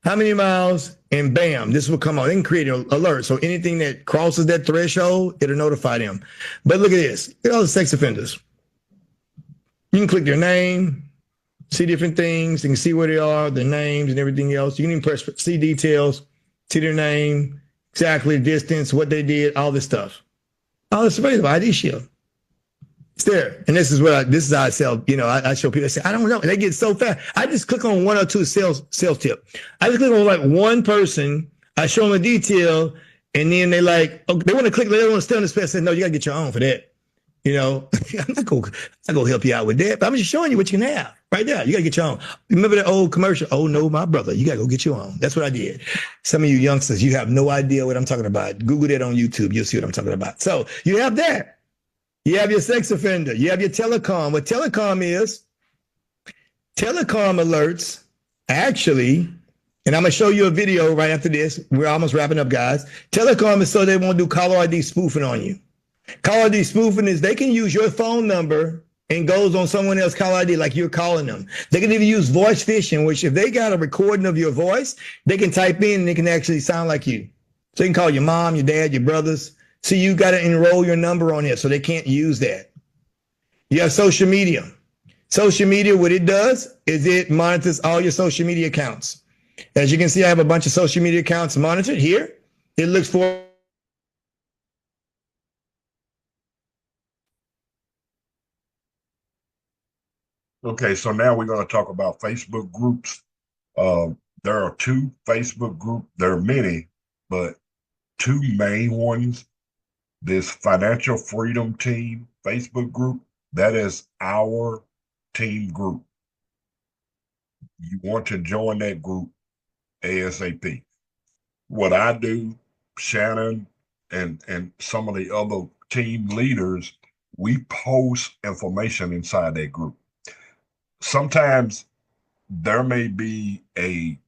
how many miles, and bam, this will come on. They can create an alert. So anything that crosses that threshold, it'll notify them. But look at this. Look at all the sex offenders. You can click their name, see different things. You can see where they are, their names and everything else. You can even press see details, see their name, exactly the distance, what they did, all this stuff. All this available, ID Shield. It's there. And this is how I sell. You know, I show people, I say, I don't know. And they get so fast. I just click on 1 or 2 sales tip. I just click on like one person. I show them a detail. And then they like, okay, they want to click, they want to stay on this page. I say, no, you got to get your own for that. You know, I'm not going to help you out with that, but I'm just showing you what you can have right there. You got to get your own. Remember that old commercial? Oh no, my brother, you got to go get your own. That's what I did. Some of you youngsters, you have no idea what I'm talking about. Google that on YouTube. You'll see what I'm talking about. So you have that. You have your sex offender. You have your telecom. What telecom is, telecom alerts actually, and I'm going to show you a video right after this. We're almost wrapping up, guys. Telecom is so they won't do caller ID spoofing on you. Caller ID spoofing is they can use your phone number and goes on someone else's caller ID like you're calling them. They can even use voice phishing, which if they got a recording of your voice, they can type in and it can actually sound like you. So you can call your mom, your dad, your brothers. So you got to enroll your number on it so they can't use that. You have social media. Social media, what it does is it monitors all your social media accounts. As you can see, I have a bunch of social media accounts monitored here. It looks for Okay, so now we're going to talk about Facebook groups. There are 2 Facebook groups. There are many, but 2 main ones. This Financial Freedom Team Facebook group, that is our team group. You want to join that group ASAP. What I do, Shannon and some of the other team leaders, we post information inside that group. Sometimes there may be a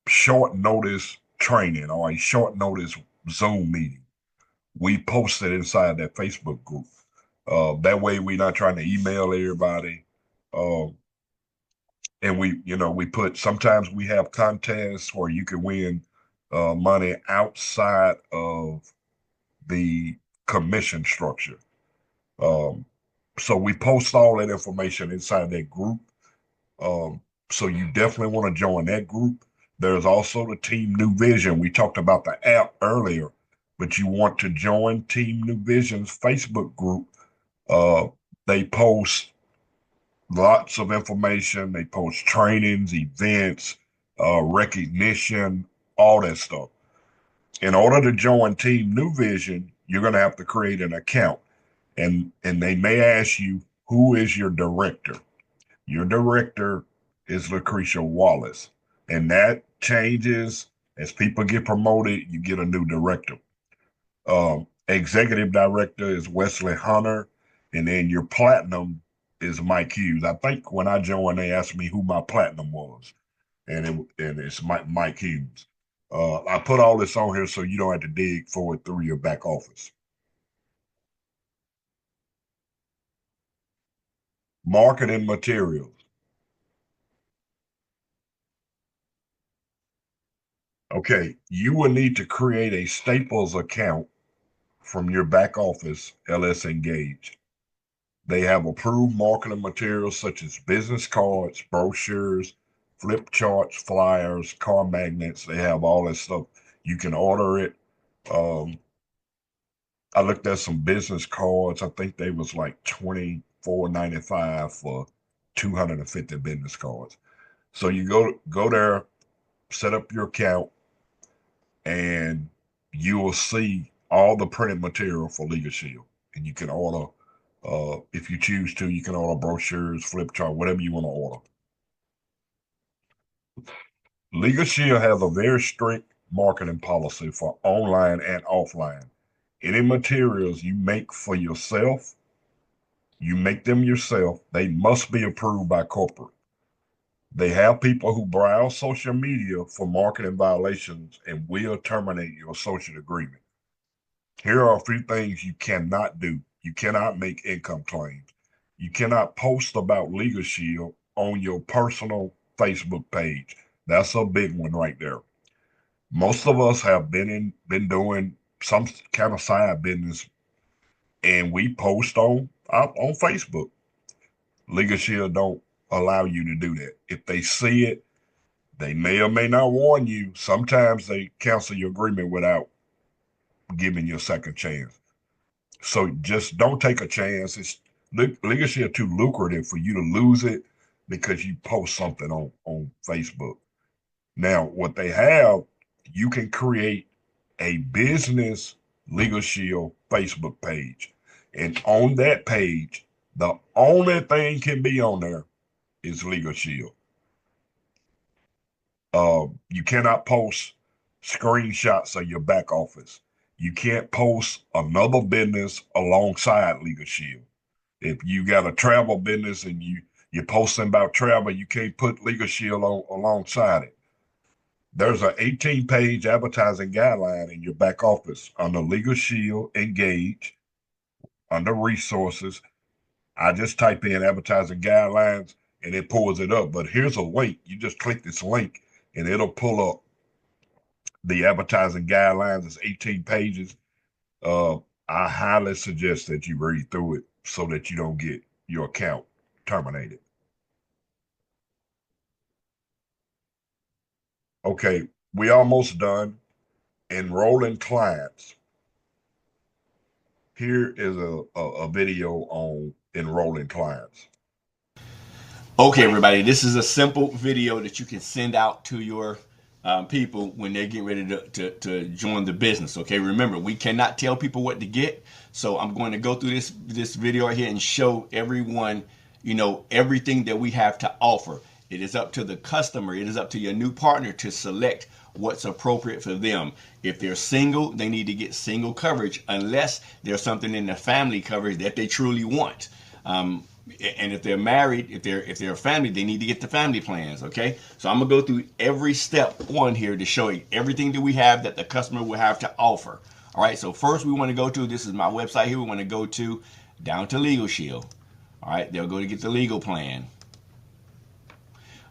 short notice training or a short notice Zoom meeting. We post it inside that Facebook group. That way we're not trying to email everybody. And we put, sometimes we have contests where you can win money outside of the commission structure. So we post all that information inside that group. So you definitely want to join that group. There's also the Team New Vision. We talked about the app earlier, but you want to join Team New Vision's Facebook group. They post lots of information. They post trainings, events, recognition, all that stuff. In order to join Team New Vision, you're going to have to create an account. And they may ask you, who is your director? Your director is Lucretia Wallace. And that changes as people get promoted, you get a new director. Executive director is Wesley Hunter. And then your platinum is Mike Hughes. I think when I joined, they asked me who my platinum was. And it's Mike Hughes. I put all this on here so you don't have to dig for it through your back office. Marketing materials. Okay, you will need to create a Staples account from your back office, LS Engage. They have approved marketing materials such as business cards, brochures, flip charts, flyers, car magnets. They have all that stuff. You can order it. I looked at some business cards. I think they was like $24.95 for 250 business cards. So you go there, set up your account, and you will see all the printed material for Legal Shield. And you can order If you choose to, you can order brochures, flip chart, whatever you want to order. Legal Shield has a very strict marketing policy for online and offline. Any materials you make for yourself, you make them yourself, they must be approved by corporate. They have people who browse social media for marketing violations and will terminate your social agreement. Here are a few things you cannot do. You cannot make income claims. You cannot post about Legal Shield on your personal Facebook page. That's a big one right there. Most of us have been doing some kind of side business, and we post on Facebook. Legal Shield don't allow you to do that. If they see it, they may or may not warn you. Sometimes they cancel your agreement without giving you a second chance. So just don't take a chance. It's Legal Shield too lucrative for you to lose it because you post something on Facebook. Now, what they have, you can create a business Legal Shield Facebook page. And on that page, the only thing can be on there is Legal Shield. You cannot post screenshots of your back office. You can't post another business alongside Legal Shield. If you got a travel business and you're posting about travel, you can't put Legal Shield alongside it. There's an 18-page advertising guideline in your back office under Legal Shield Engage, under resources. I just type in advertising guidelines and it pulls it up. But here's a link. You just click this link and it'll pull up the advertising guidelines. It's 18 pages. I highly suggest that you read through it so that you don't get your account terminated. Okay, we almost done. Enrolling clients. Here is a video on enrolling clients. Okay, everybody, this is a simple video that you can send out to your people when they get ready to join the business. Okay, remember, we cannot tell people what to get, so I'm going to go through this video right here and show everyone, everything that we have to offer. It is up to the customer. It is up to your new partner to select what's appropriate for them. If they're single, they need to get single coverage unless there's something in the family coverage that they truly want. And if they're married, if they're a family, they need to get the family plans. Okay, so I'm gonna go through every step on here to show you everything that we have that the customer will have to offer. All right, so first we want to go to, this is my website here, we want to go to down to Legal Shield. All right, they'll go to get the legal plan.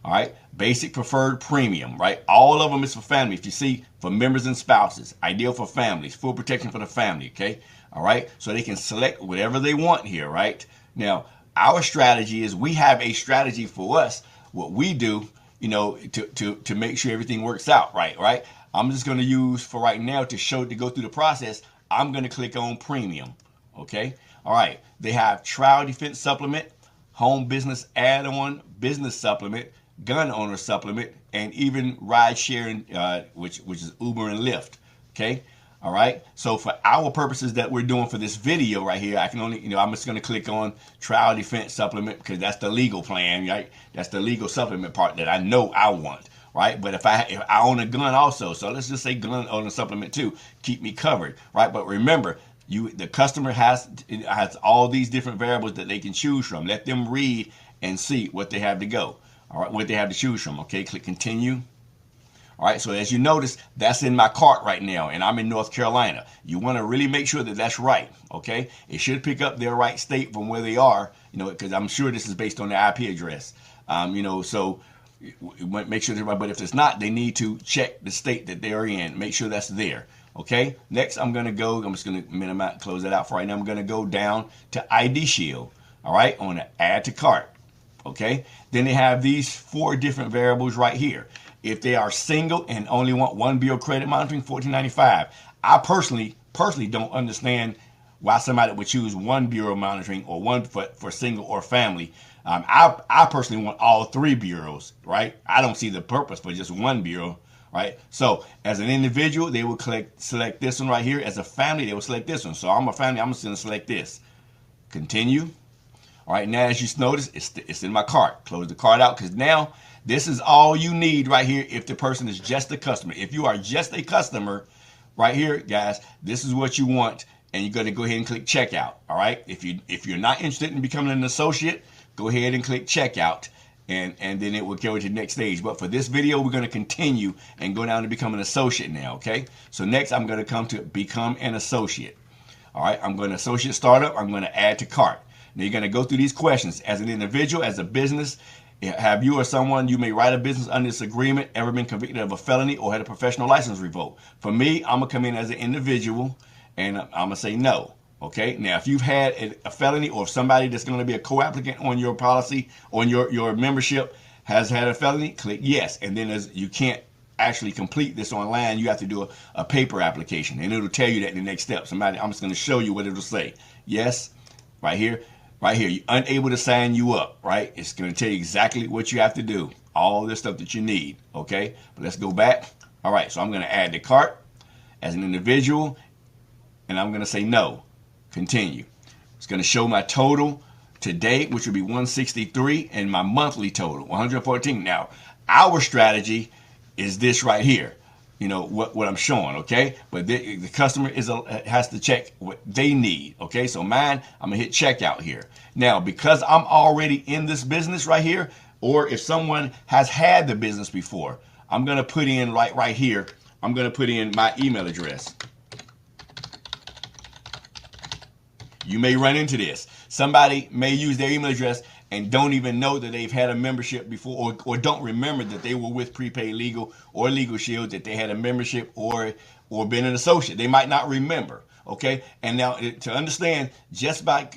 All right, basic, preferred, premium, right? All of them is for family. If you see, for members and spouses, ideal for families, full protection for the family, okay? All right, so they can select whatever they want here, right? Now, our strategy is, we have a strategy for us, what we do, to make sure everything works out right? I'm just going to use, for right now, to go through the process, I'm going to click on premium, okay? All right, they have trial defense supplement, home business add-on, business supplement, gun owner supplement, and even ride sharing, which is Uber and Lyft. Okay. All right. So for our purposes that we're doing for this video right here, I can only, I'm just going to click on trial defense supplement because that's the legal plan, right? That's the legal supplement part that I know I want, right? But if I own a gun also, so let's just say gun owner supplement too, keep me covered, right? But remember, the customer has all these different variables that they can choose from. Let them read and see what they have to go. All right, what they have to choose from. Okay, click continue. All right, so as you notice, that's in my cart right now, and I'm in North Carolina. You want to really make sure that that's right. Okay, it should pick up their right state from where they are. Because I'm sure this is based on their IP address. So make sure they're right. But if it's not, they need to check the state that they're in. Make sure that's there. Okay. Next, I'm just going to minimize, close that out for right now. I'm going to go down to ID Shield. All right, I want to add to cart. Okay, then they have these 4 different variables right here. If they are single and only want 1 bureau credit monitoring, $14.95. I personally don't understand why somebody would choose 1 bureau monitoring or one for single or family. I personally want all 3 bureaus, right? I don't see the purpose for just 1 bureau, right? So as an individual, they will select this one right here. As a family, they will select this one. So I'm a family, I'm just going to select this. Continue. All right, now as you notice, it's in my cart. Close the cart out, because now this is all you need right here if the person is just a customer. If you are just a customer, right here, guys, this is what you want, and you're going to go ahead and click checkout. All right, if you're not interested in becoming an associate, go ahead and click checkout, and then it will go to the next stage. But for this video, we're going to continue and go down to become an associate now. Okay, so next I'm going to come to become an associate. All right, I'm going to associate startup. I'm going to add to cart. Now you're going to go through these questions. As an individual, as a business, have you or someone you may write a business under this agreement ever been convicted of a felony or had a professional license revoked? For me, I'm going to come in as an individual, and I'm going to say no. Okay, now if you've had a felony, or somebody that's going to be a co-applicant on your policy, on your membership has had a felony, click yes. And then you can't actually complete this online. You have to do a paper application, and it'll tell you that in the next step. I'm just going to show you what it'll say. Yes, right here. Right here, you're unable to sign you up, right? It's going to tell you exactly what you have to do. All this stuff that you need, okay? But let's go back. All right, so I'm going to add to cart as an individual, and I'm going to say no. Continue. It's going to show my total today, which would be 163, and my monthly total, 114. Now, our strategy is this right here. You know what I'm showing, okay? But the customer has to check what they need, okay? So mine, I'm gonna hit checkout here. Now, because I'm already in this business right here, or if someone has had the business before, I'm gonna put in right here, I'm gonna put in my email address. You may run into this. Somebody may use their email address and don't even know that they've had a membership before, or don't remember that they were with Prepaid Legal or Legal Shield, that they had a membership or been an associate. They might not remember, okay? And now to understand, just by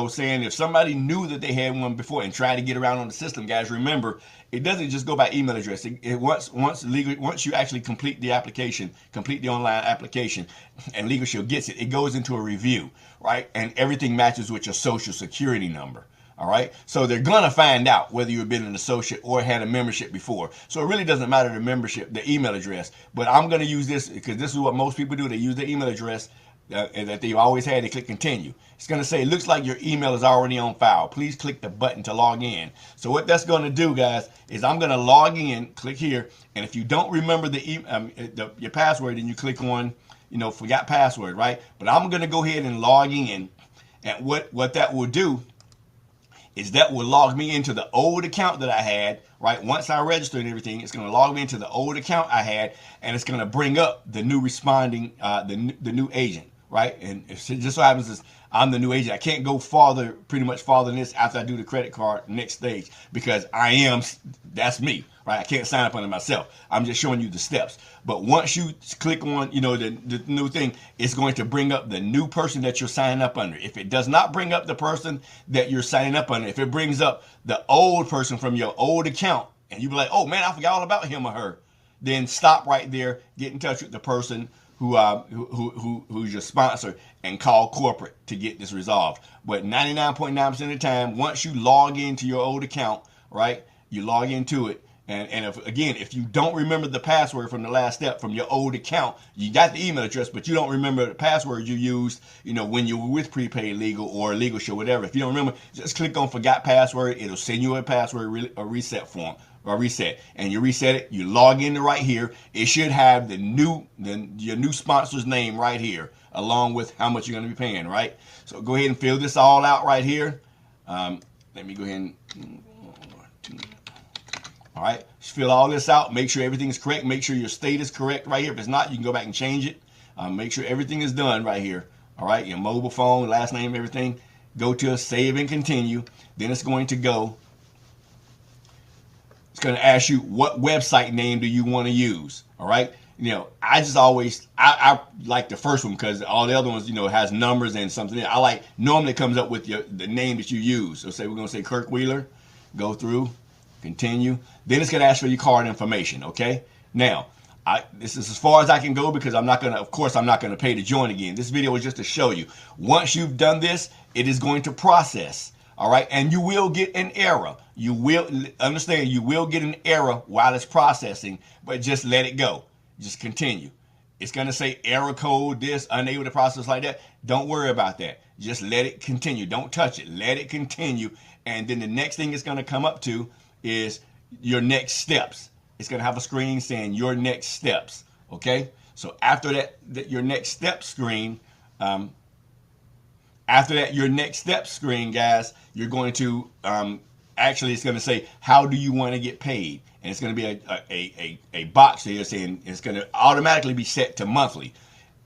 saying if somebody knew that they had one before and tried to get around on the system, guys, remember, it doesn't just go by email address. Once you actually complete the application, complete the online application, and Legal Shield gets it, it goes into a review, right? And everything matches with your social security number. All right, so they're gonna find out whether you've been an associate or had a membership before. So it really doesn't matter the membership, the email address. But I'm gonna use this because this is what most people do. They use their email address that they've always had. They click continue. It's gonna say it looks like your email is already on file. Please click the button to log in. So what that's gonna do, guys, is I'm gonna log in. Click here, and if you don't remember your password, then you click on forgot password, right? But I'm gonna go ahead and log in, and what that will do is that will log me into the old account that I had, right? Once I register and everything, it's going to log me into the old account I had, and it's going to bring up the new responding, the new agent, right? And it just so happens is I'm the new agent. I can't go pretty much farther than this after I do the credit card next stage, because that's me, right? I can't sign up under myself. I'm just showing you the steps. But once you click on, the new thing, it's going to bring up the new person that you're signing up under. If it does not bring up the person that you're signing up under, if it brings up the old person from your old account, and you be like, oh man, I forgot all about him or her, then stop right there, get in touch with the person who's your sponsor, and call corporate to get this resolved. But 99.9% of the time, once you log into your old account, right, you log into it, and if you don't remember the password from the last step from your old account, you got the email address, but you don't remember the password you used, when you were with Prepaid Legal or Legal Shield, whatever. If you don't remember, just click on forgot password. It'll send you a password, a reset form. Or reset, and you reset it, you log in right here. It should have your new sponsor's name right here, along with how much you're going to be paying, right? So go ahead and fill this all out right here. Let me go ahead and all right, just fill all this out. Make sure everything is correct. Make sure your state is correct right here. If it's not, you can go back and change it. Make sure everything is done right here. All right, your mobile phone, last name, everything. Go to save and continue. Then it's going to go. It's going to ask you what website name do you want to use. All right. I like the first one because all the other ones, has numbers and something. Normally it comes up with the name that you use. So we're going to say Kirk Wheeler. Go through, continue. Then it's going to ask for your card information. Okay. Now, this is as far as I can go because I'm not going to pay to join again. This video is just to show you. Once you've done this, it is going to process. All right. And you will get an error. You will get an error while it's processing, but just let it go. Just continue. It's going to say error code this, unable to process like that. Don't worry about that. Just let it continue. Don't touch it. Let it continue. And then the next thing it's going to come up to is your next steps. It's going to have a screen saying your next steps. Okay. So after that your next step screen, your next step screen, guys, you're going to actually, it's going to say, how do you want to get paid? And it's going to be a box here saying it's going to automatically be set to monthly.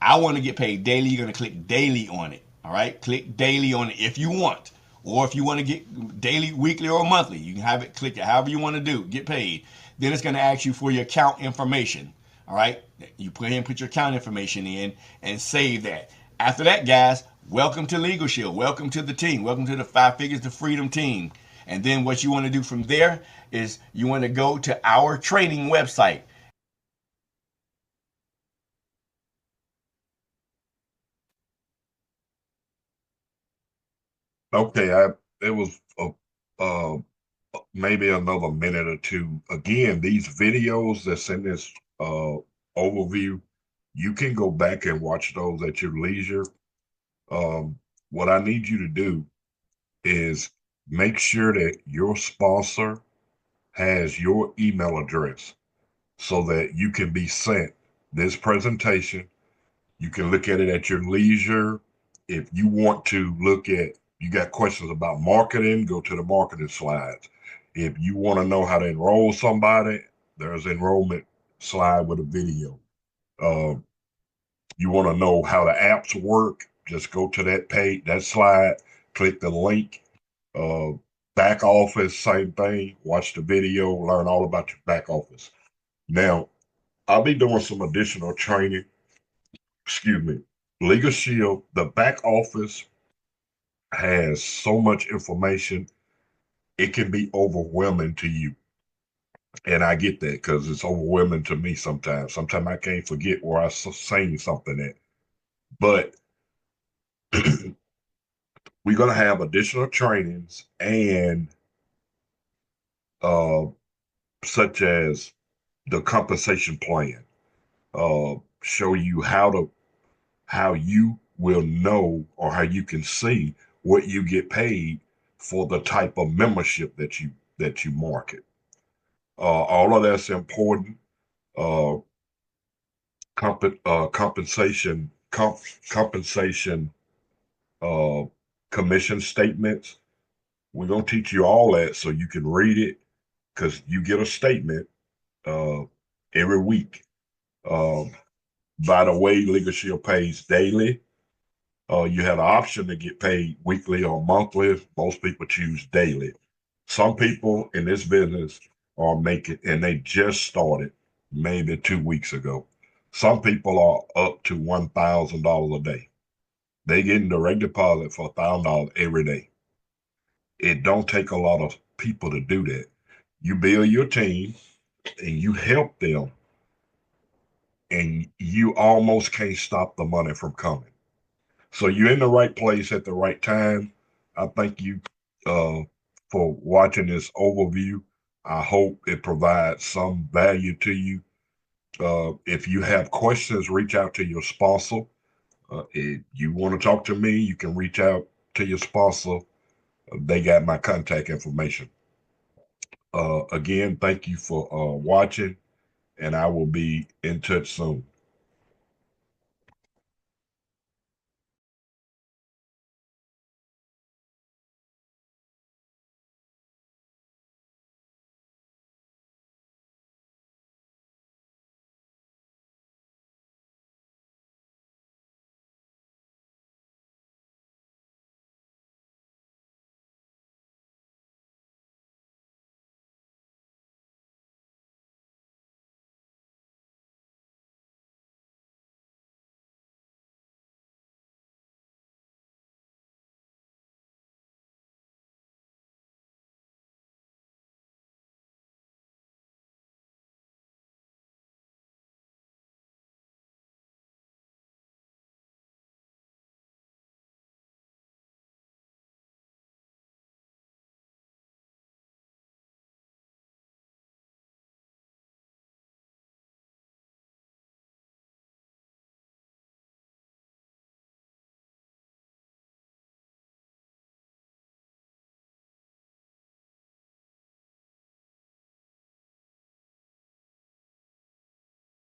I want to get paid daily. You're going to click daily on it. All right. Click daily on it if you want. Or if you want to get daily, weekly, or monthly, you can have it, click it however you want to do, get paid. Then it's going to ask you for your account information. All right. You put your account information in and save that. After that, guys, welcome to Legal Shield. Welcome to the team. Welcome to the 5 Figures to Freedom team. And then what you want to do from there is you want to go to our training website. Okay, it was maybe another minute or two. Again, these videos that's in this overview, you can go back and watch those at your leisure. What I need you to do is make sure that your sponsor has your email address so that you can be sent this presentation. You can look at it at your leisure. If you want to look at, you got questions about marketing, go to the marketing slides. If you want to know how to enroll somebody, there's enrollment slide with a video. You want to know how the apps work, just go to that page, that slide, click the link. Back office, same thing. Watch the video, learn all about your back office. Now, I'll be doing some additional training. Excuse me. Legal Shield, the back office has so much information, it can be overwhelming to you. And I get that because it's overwhelming to me sometimes. Sometimes I can't forget where I saying something at. But we're going to have additional trainings and such as the compensation plan, show you how you will know or how you can see what you get paid for the type of membership that you market. All of that's important. Compensation commission statements. We're gonna teach you all that so you can read it because you get a statement every week. By the way, Legal Shield pays daily. You have an option to get paid weekly or monthly. Most people choose daily. Some people in this business are making, and they just started maybe 2 weeks ago. Some people are up to $1,000 a day. They getting direct deposit for $1,000 every day. It don't take a lot of people to do that. You build your team and you help them, and you almost can't stop the money from coming. So you're in the right place at the right time. I thank you for watching this overview. I hope it provides some value to you. If you have questions, reach out to your sponsor. If you want to talk to me, you can reach out to your sponsor. They got my contact information. Again, thank you for watching, and I will be in touch soon.